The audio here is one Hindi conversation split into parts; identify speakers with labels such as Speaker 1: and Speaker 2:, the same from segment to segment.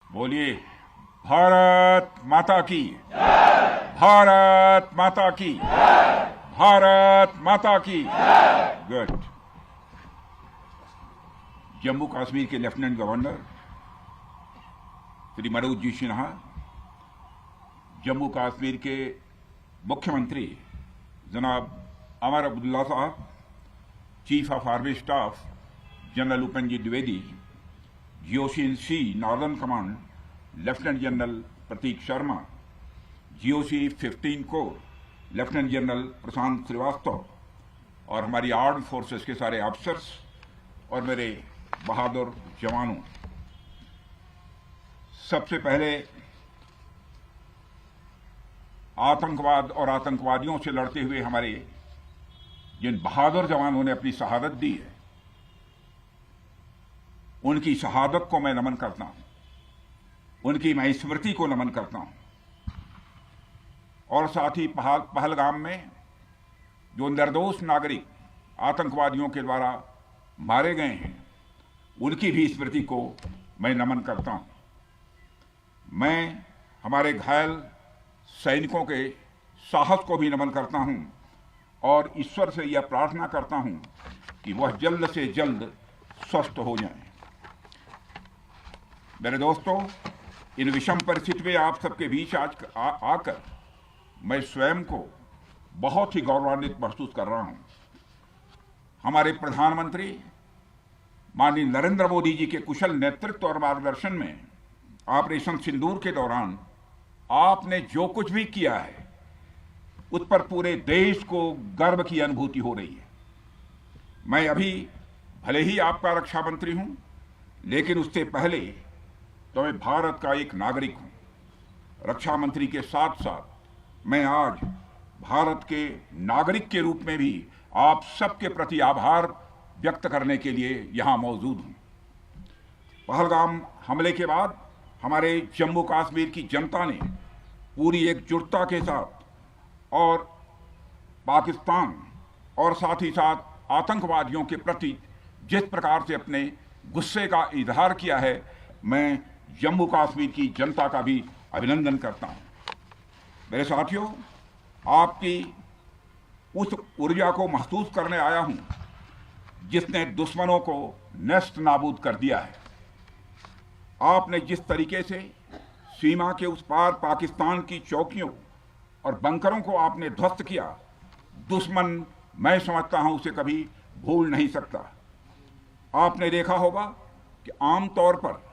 Speaker 1: बोलिए, भारत माता की, भारत माता की, भारत माता की। गुड। जम्मू कश्मीर के लेफ्टिनेंट गवर्नर श्री मनोज जी सिन्हा, जम्मू कश्मीर के मुख्यमंत्री जनाब अमर अब्दुल्ला साहब, chief of army staff general Upendra ji Dwivedi, GOC-in-C northern command lieutenant general Prateek Sharma, GOC-15 corps lieutenant general Prashant Srivastava और हमारी आर्म्ड फोर्सेस के सारे ऑफिसर्स और मेरे बहादुर जवानों, सबसे पहले आतंकवाद और आतंकवादियों से लड़ते हुए हमारे जिन बहादुर जवानों ने अपनी शहादत दी है, उनकी शहादत को मैं नमन करता हूं, उनकी मैं स्मृति को नमन करता हूं। और साथ ही पहलगाम में जो निर्दोष नागरिक आतंकवादियों के द्वारा मारे गए हैं, उनकी भी स्मृति को मैं नमन करता हूं। मैं हमारे घायल सैनिकों के साहस को भी नमन करता हूं और ईश्वर से यह प्रार्थना करता हूं कि वह जल्द से जल्द स्वस्थ हो जाएं। मेरे दोस्तों, इन विषम परिस्थिति में आप सबके बीच आज आकर मैं स्वयं को बहुत ही गौरवान्वित महसूस कर रहा हूं। हमारे प्रधानमंत्री माननीय नरेंद्र मोदी जी के कुशल नेतृत्व और मार्गदर्शन में ऑपरेशन सिंदूर के दौरान आपने जो कुछ भी किया है, उस पर पूरे देश को गर्व की अनुभूति हो रही है। मैं अभी भले ही आपका रक्षा मंत्री हूं, लेकिन उससे पहले तो मैं भारत का एक नागरिक हूं। रक्षा मंत्री के साथ साथ मैं आज भारत के नागरिक के रूप में भी आप सबके प्रति आभार व्यक्त करने के लिए यहां मौजूद हूं। पहलगाम हमले के बाद हमारे जम्मू कश्मीर की जनता ने पूरी एकजुटता के साथ और पाकिस्तान और साथ ही साथ आतंकवादियों के प्रति जिस प्रकार से अपने गुस्से का इजहार किया है, मैं जम्मू कश्मीर की जनता का भी अभिनंदन करता हूं। मेरे साथियों, आपकी उस ऊर्जा को महसूस करने आया हूं जिसने दुश्मनों को नष्ट नाबूद कर दिया है। आपने जिस तरीके से सीमा के उस पार पाकिस्तान की चौकियों और बंकरों को आपने ध्वस्त किया, दुश्मन मैं समझता हूं उसे कभी भूल नहीं सकता। आपने देखा होगा कि आमतौर पर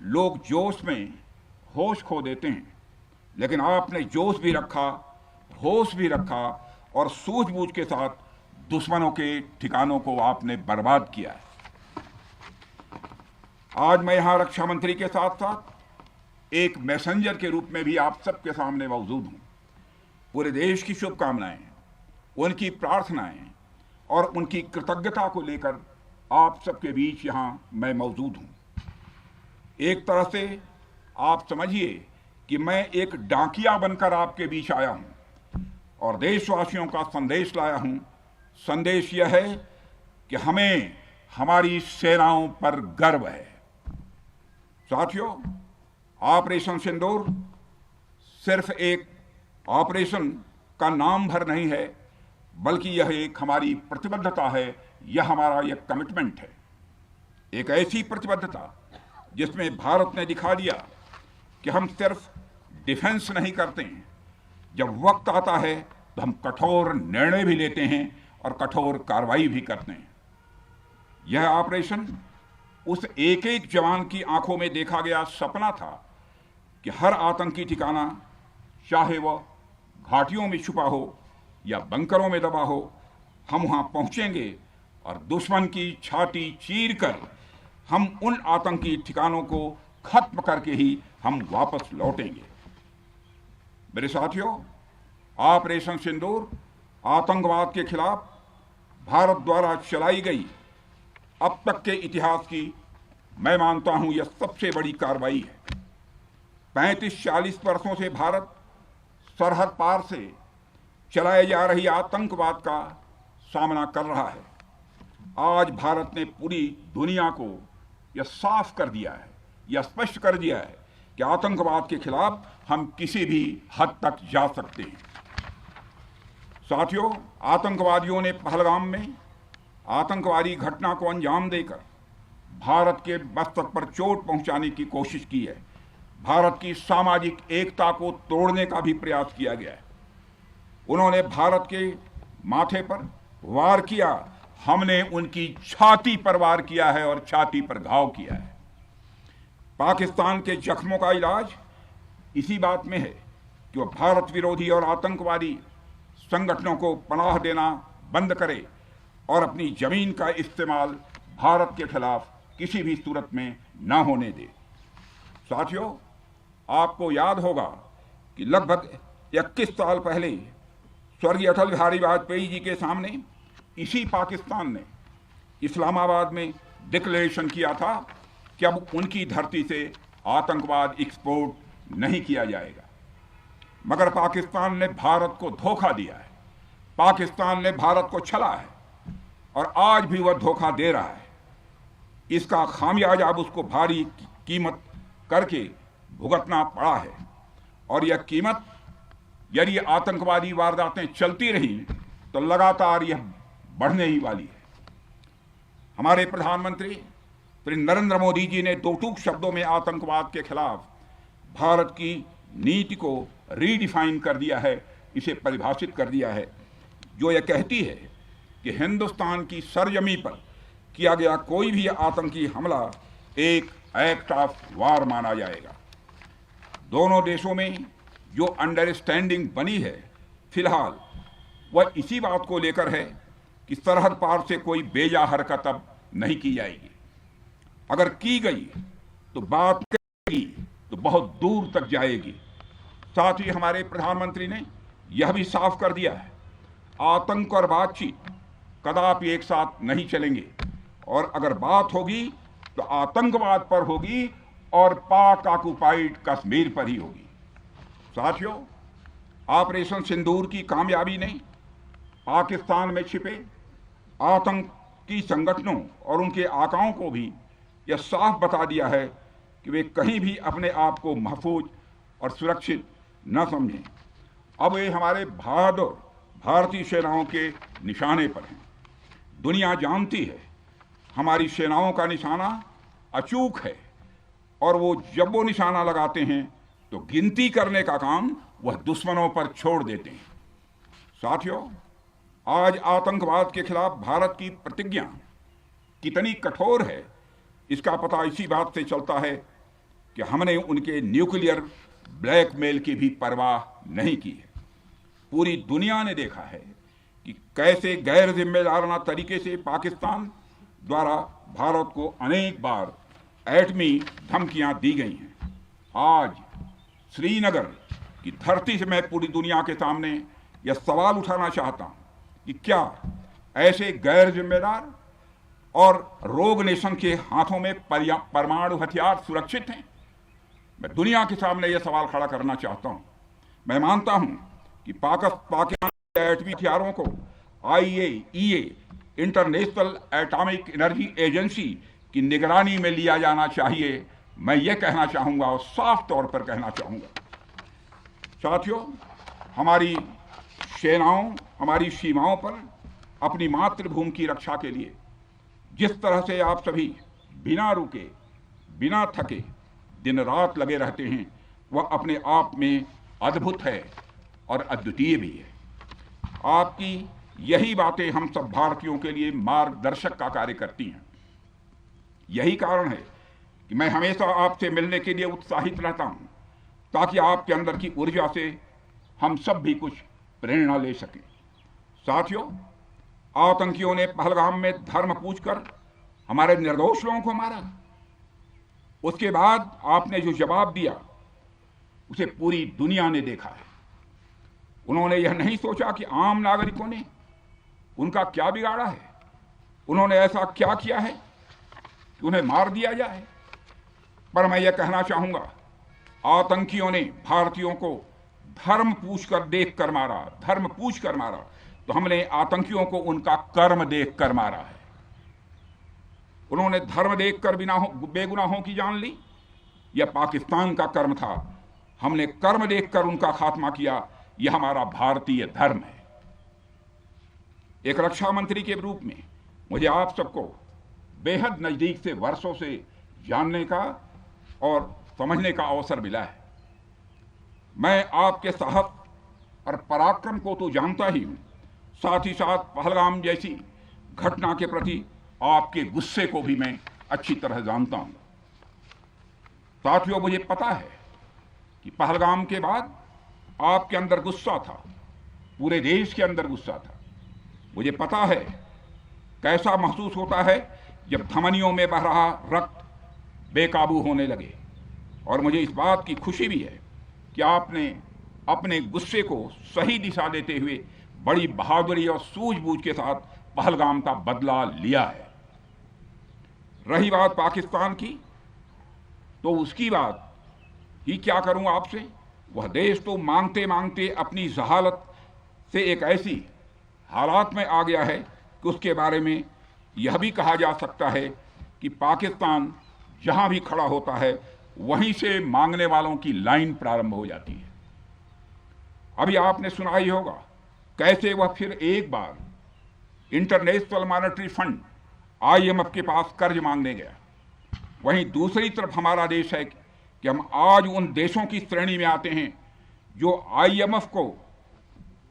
Speaker 1: लोग जोश में होश खो देते हैं, लेकिन आपने जोश भी रखा, होश भी रखा और सूझबूझ के साथ दुश्मनों के ठिकानों को आपने बर्बाद किया है। आज मैं यहां रक्षा मंत्री के साथ साथ एक मैसेंजर के रूप में भी आप सबके सामने मौजूद हूं। पूरे देश की शुभकामनाएं, उनकी प्रार्थनाएं और उनकी कृतज्ञता को लेकर आप सबके बीच यहां मैं मौजूद हूं। एक तरह से आप समझिए कि मैं एक डाकिया बनकर आपके बीच आया हूं और देशवासियों का संदेश लाया हूं। संदेश यह है कि हमें हमारी सेनाओं पर गर्व है। साथियों, ऑपरेशन सिंदूर सिर्फ एक ऑपरेशन का नाम भर नहीं है, बल्कि यह एक हमारी प्रतिबद्धता है, यह हमारा एक कमिटमेंट है। एक ऐसी प्रतिबद्धता जिसमें भारत ने दिखा दिया कि हम सिर्फ डिफेंस नहीं करते हैं, जब वक्त आता है तो हम कठोर निर्णय भी लेते हैं और कठोर कार्रवाई भी करते हैं। यह ऑपरेशन उस एक एक जवान की आंखों में देखा गया सपना था कि हर आतंकी ठिकाना, चाहे वह घाटियों में छुपा हो या बंकरों में दबा हो, हम वहां पहुंचेंगे और दुश्मन की छाती चीर कर हम उन आतंकी ठिकानों को खत्म करके ही हम वापस लौटेंगे। मेरे साथियों, ऑपरेशन सिंदूर आतंकवाद के खिलाफ भारत द्वारा चलाई गई अब तक के इतिहास की, मैं मानता हूं, यह सबसे बड़ी कार्रवाई है। 35-40 वर्षों से भारत सरहद पार से चलाए जा रही आतंकवाद का सामना कर रहा है। आज भारत ने पूरी दुनिया को यह साफ कर दिया है, यह स्पष्ट कर दिया है कि आतंकवाद के खिलाफ हम किसी भी हद तक जा सकते हैं। साथियों, आतंकवादियों ने पहलगाम में आतंकवादी घटना को अंजाम देकर भारत के मस्तक पर चोट पहुंचाने की कोशिश की है। भारत की सामाजिक एकता को तोड़ने का भी प्रयास किया गया है। उन्होंने भारत के माथे पर वार किया, हमने उनकी छाती पर वार किया है और छाती पर घाव किया है। पाकिस्तान के जख्मों का इलाज इसी बात में है कि वह भारत विरोधी और आतंकवादी संगठनों को पनाह देना बंद करे और अपनी जमीन का इस्तेमाल भारत के खिलाफ किसी भी सूरत में न होने दे। साथियों, आपको याद होगा कि लगभग 21 साल पहले स्वर्गीय अटल बिहारी वाजपेयी जी के सामने इसी पाकिस्तान ने इस्लामाबाद में डिक्लेरेशन किया था कि अब उनकी धरती से आतंकवाद एक्सपोर्ट नहीं किया जाएगा। मगर पाकिस्तान ने भारत को धोखा दिया है, पाकिस्तान ने भारत को छला है और आज भी वह धोखा दे रहा है। इसका खामियाजा अब उसको भारी कीमत करके भुगतना पड़ा है और यह कीमत, यदि आतंकवादी वारदातें चलती रही तो लगातार यह बढ़ने ही वाली है। हमारे प्रधानमंत्री श्री नरेंद्र मोदी जी ने दो टूक शब्दों में आतंकवाद के खिलाफ भारत की नीति को रीडिफाइन कर दिया है, इसे परिभाषित कर दिया है, जो यह कहती है कि हिंदुस्तान की सरजमी पर किया गया कोई भी आतंकी हमला एक एक्ट ऑफ वार माना जाएगा। दोनों देशों में जो अंडरस्टैंडिंग बनी है फिलहाल वह इसी बात को लेकर है कि सरहद पार से कोई बेजा हरकत अब नहीं की जाएगी। अगर की गई तो बात करेगी तो बहुत दूर तक जाएगी। साथ ही हमारे प्रधानमंत्री ने यह भी साफ कर दिया है, आतंक और बातचीत कदापि एक साथ नहीं चलेंगे और अगर बात होगी तो आतंकवाद पर होगी और पाक ऑक्युपाइड कश्मीर पर ही होगी। साथियों, ऑपरेशन सिंदूर की कामयाबी ने पाकिस्तान में छिपे आतंकी संगठनों और उनके आकाओं को भी यह साफ बता दिया है कि वे कहीं भी अपने आप को महफूज और सुरक्षित न समझें। अब वे हमारे बहादुर भारतीय सेनाओं के निशाने पर हैं। दुनिया जानती है हमारी सेनाओं का निशाना अचूक है और वो जब वो निशाना लगाते हैं तो गिनती करने का काम वह दुश्मनों पर छोड़ देते हैं। साथियों, आज आतंकवाद के खिलाफ भारत की प्रतिज्ञा कितनी कठोर है इसका पता इसी बात से चलता है कि हमने उनके न्यूक्लियर ब्लैकमेल की भी परवाह नहीं की है। पूरी दुनिया ने देखा है कि कैसे गैर जिम्मेदाराना तरीके से पाकिस्तान द्वारा भारत को अनेक बार एटमी धमकियां दी गई हैं। आज श्रीनगर की धरती से मैं पूरी दुनिया के सामने यह सवाल उठाना चाहता हूं कि क्या ऐसे गैर जिम्मेदार और रोग नेशन के हाथों में परमाणु हथियार सुरक्षित हैं? मैं दुनिया के सामने यह सवाल खड़ा करना चाहता हूं। मैं मानता हूं कि पाकिस्तान के एटमी हथियारों को IAEA international atomic energy agency की निगरानी में लिया जाना चाहिए। मैं ये कहना चाहूँगा और साफ तौर पर कहना चाहूँगा। साथियों, हमारी सेनाओं हमारी सीमाओं पर अपनी मातृभूमि की रक्षा के लिए जिस तरह से आप सभी बिना रुके बिना थके दिन रात लगे रहते हैं वह अपने आप में अद्भुत है और अद्वितीय भी है। आपकी यही बातें हम सब भारतीयों के लिए मार्गदर्शक का कार्य करती हैं। यही कारण है कि मैं हमेशा आपसे मिलने के लिए उत्साहित रहता हूं ताकि आपके अंदर की ऊर्जा से हम सब भी कुछ प्रेरणा ले सकें। साथियों, आतंकियों ने पहलगाम में धर्म पूछकर हमारे निर्दोष लोगों को मारा। उसके बाद आपने जो जवाब दिया उसे पूरी दुनिया ने देखा है। उन्होंने यह नहीं सोचा कि आम नागरिकों ने उनका क्या बिगाड़ा है, उन्होंने ऐसा क्या किया है कि उन्हें मार दिया जाए। पर मैं यह कहना चाहूंगा, आतंकियों ने भारतीयों को धर्म पूछकर देखकर मारा, धर्म पूछकर मारा, तो हमने आतंकियों को उनका कर्म देखकर मारा है। उन्होंने धर्म देखकर बेगुनाहों की जान ली, यह पाकिस्तान का कर्म था। हमने कर्म देखकर उनका खात्मा किया। यह हमारा भारतीय धर्म है। एक रक्षा मंत्री के रूप में मुझे आप सबको बेहद नजदीक से वर्षों से जानने का और समझने का अवसर मिला है। मैं आपके साहस और पराक्रम को तो जानता ही हूं, साथ ही साथ पहलगाम जैसी घटना के प्रति आपके गुस्से को भी मैं अच्छी तरह जानता हूं। साथियों, मुझे पता है कि पहलगाम के बाद आपके अंदर गुस्सा था, पूरे देश के अंदर गुस्सा था। मुझे पता है कैसा महसूस होता है जब धमनियों में बह रहा रक्त बेकाबू होने लगे। और मुझे इस बात की खुशी भी है कि आपने अपने गुस्से को सही दिशा देते हुए बड़ी बहादुरी और सूझबूझ के साथ पहलगाम का बदला लिया है। रही बात पाकिस्तान की, तो उसकी बात ही क्या करूं आपसे। वह देश तो मांगते मांगते अपनी जहालत से एक ऐसी हालात में आ गया है कि उसके बारे में यह भी कहा जा सकता है कि पाकिस्तान जहां भी खड़ा होता है वहीं से मांगने वालों की लाइन प्रारंभ हो जाती है। अभी आपने सुना ही होगा कैसे वह फिर एक बार इंटरनेशनल मॉनेटरी फंड IMF के पास कर्ज मांगने गया। वहीं दूसरी तरफ हमारा देश है कि हम आज उन देशों की श्रेणी में आते हैं जो IMF को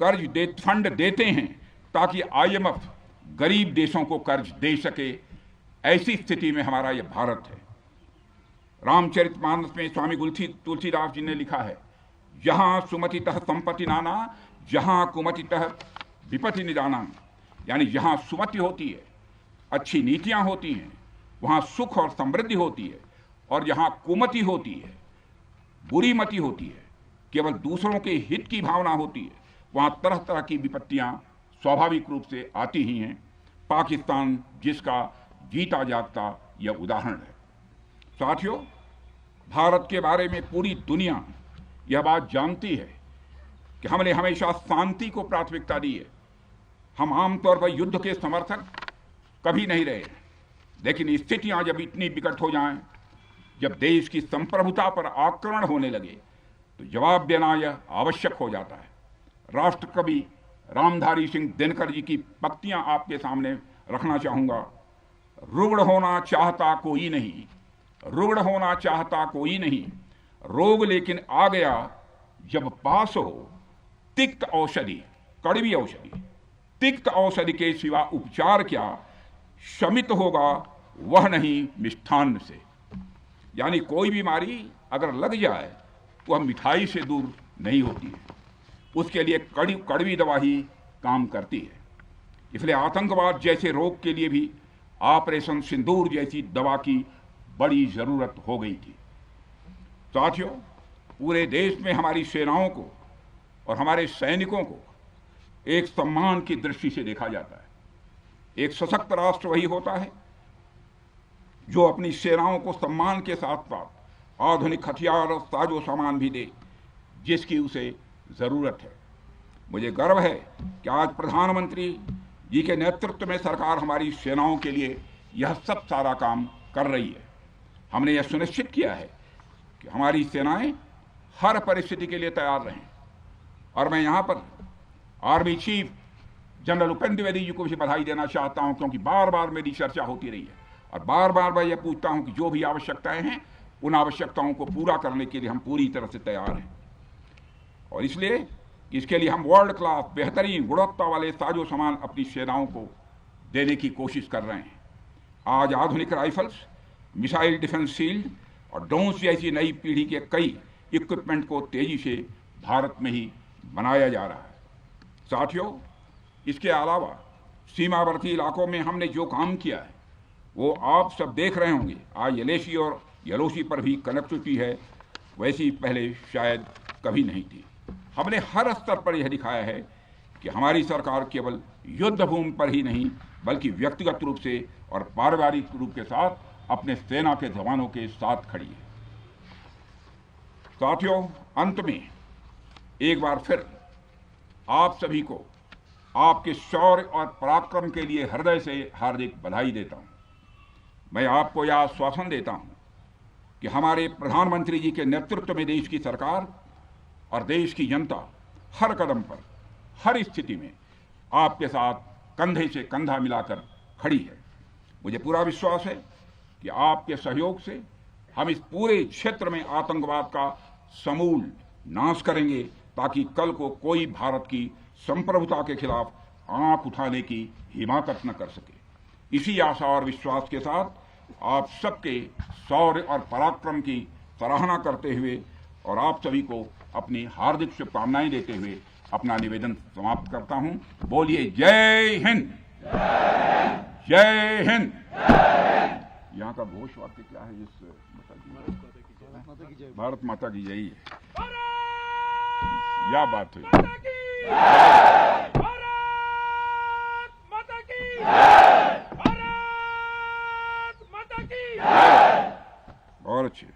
Speaker 1: फंड देते हैं ताकि IMF गरीब देशों को कर्ज दे सके। ऐसी स्थिति में हमारा यह भारत है। रामचरितमानस में स्वामी तुलसीदास जी ने लिखा है, जहां सुमतितः संपत्ति नाना, जहां कुमतितः विपत्ति निदाना। यानी जहां सुमति होती है, अच्छी नीतियां होती हैं, वहां सुख और समृद्धि होती है, और जहां कुमति होती है, बुरी मति होती है, केवल दूसरों के हित की भावना होती है, वहां तरह तरह की विपत्तियां स्वाभाविक रूप से आती ही हैं। पाकिस्तान जिसका जीता जागता यह उदाहरण है। साथियों, भारत के बारे में पूरी दुनिया यह बात जानती है कि हमने हमेशा शांति को प्राथमिकता दी है। हम आमतौर पर युद्ध के समर्थक कभी नहीं रहे, लेकिन स्थितियां जब इतनी विकट हो जाएं, जब देश की संप्रभुता पर आक्रमण होने लगे, तो जवाब देना यह आवश्यक हो जाता है। राष्ट्र कवि रामधारी सिंह दिनकर जी की पंक्तियां आपके सामने रखना चाहूंगा। रुग्ण होना चाहता कोई नहीं, रुग्ण होना चाहता कोई नहीं, रोग लेकिन आ गया जब पास हो तिक्त औषधि, कड़वी औषधि। तिक्त औषधि के सिवा उपचार क्या, शमित होगा वह नहीं मिष्ठान्न से। यानी कोई बीमारी अगर लग जाए तो वह मिठाई से दूर नहीं होती है, उसके लिए कड़वी दवा ही काम करती है। इसलिए आतंकवाद जैसे रोग के लिए भी ऑपरेशन सिंदूर जैसी दवा की बड़ी जरूरत हो गई थी। साथियों, पूरे देश में हमारी सेनाओं को और हमारे सैनिकों को एक सम्मान की दृष्टि से देखा जाता है। एक सशक्त राष्ट्र वही होता है जो अपनी सेनाओं को सम्मान के साथ साथ आधुनिक हथियार और साजो सामान भी दे जिसकी उसे जरूरत है। मुझे गर्व है कि आज प्रधानमंत्री जी के नेतृत्व में सरकार हमारी सेनाओं के लिए यह सब सारा काम कर रही है। हमने यह सुनिश्चित किया है कि हमारी सेनाएं हर परिस्थिति के लिए तैयार रहें। और मैं यहाँ पर army chief general Upendra Dwivedi ji को भी बधाई देना चाहता हूँ, क्योंकि बार बार मेरी चर्चा होती रही है और बार बार मैं ये पूछता हूँ कि जो भी आवश्यकताएं हैं उन आवश्यकताओं को पूरा करने के लिए हम पूरी तरह से तैयार हैं। और इसलिए इसके लिए हम वर्ल्ड क्लास बेहतरीन गुणवत्ता वाले साजो सामान अपनी सेनाओं को देने की कोशिश कर रहे हैं। आज आधुनिक राइफल्स, मिसाइल डिफेंस शील्ड और ड्रोन्स जैसी नई पीढ़ी के कई इक्विपमेंट को तेजी से भारत में ही बनाया जा रहा है। साथियों, इसके अलावा सीमावर्ती इलाकों में हमने जो काम किया है वो आप सब देख रहे होंगे। आज LAC और LOC पर भी कनेक्टिविटी है, वैसी पहले शायद कभी नहीं थी। हमने हर स्तर पर यह दिखाया है कि हमारी सरकार केवल युद्ध भूमि पर ही नहीं बल्कि व्यक्तिगत रूप से और पारिवारिक रूप के साथ अपने सेना के जवानों के साथ खड़ी है। साथियों, अंत में एक बार फिर आप सभी को आपके शौर्य और पराक्रम के लिए हृदय से हार्दिक बधाई देता हूं। मैं आपको यह आश्वासन देता हूं कि हमारे प्रधानमंत्री जी के नेतृत्व में देश की सरकार और देश की जनता हर कदम पर, हर स्थिति में आपके साथ कंधे से कंधा मिलाकर खड़ी है। मुझे पूरा विश्वास है कि आपके सहयोग से हम इस पूरे क्षेत्र में आतंकवाद का समूल नाश करेंगे, ताकि कल को कोई भारत की संप्रभुता के खिलाफ आंख उठाने की हिमाकत न कर सके। इसी आशा और विश्वास के साथ आप सबके शौर्य और पराक्रम की सराहना करते हुए और आप सभी को अपनी हार्दिक शुभकामनाएं देते हुए अपना निवेदन समाप्त करता हूं। बोलिए जय हिंद, जय हिंद। यहाँ का घोष वाक्य क्या है? इस भारत माता की जय है। या बात है। बहुत अच्छे।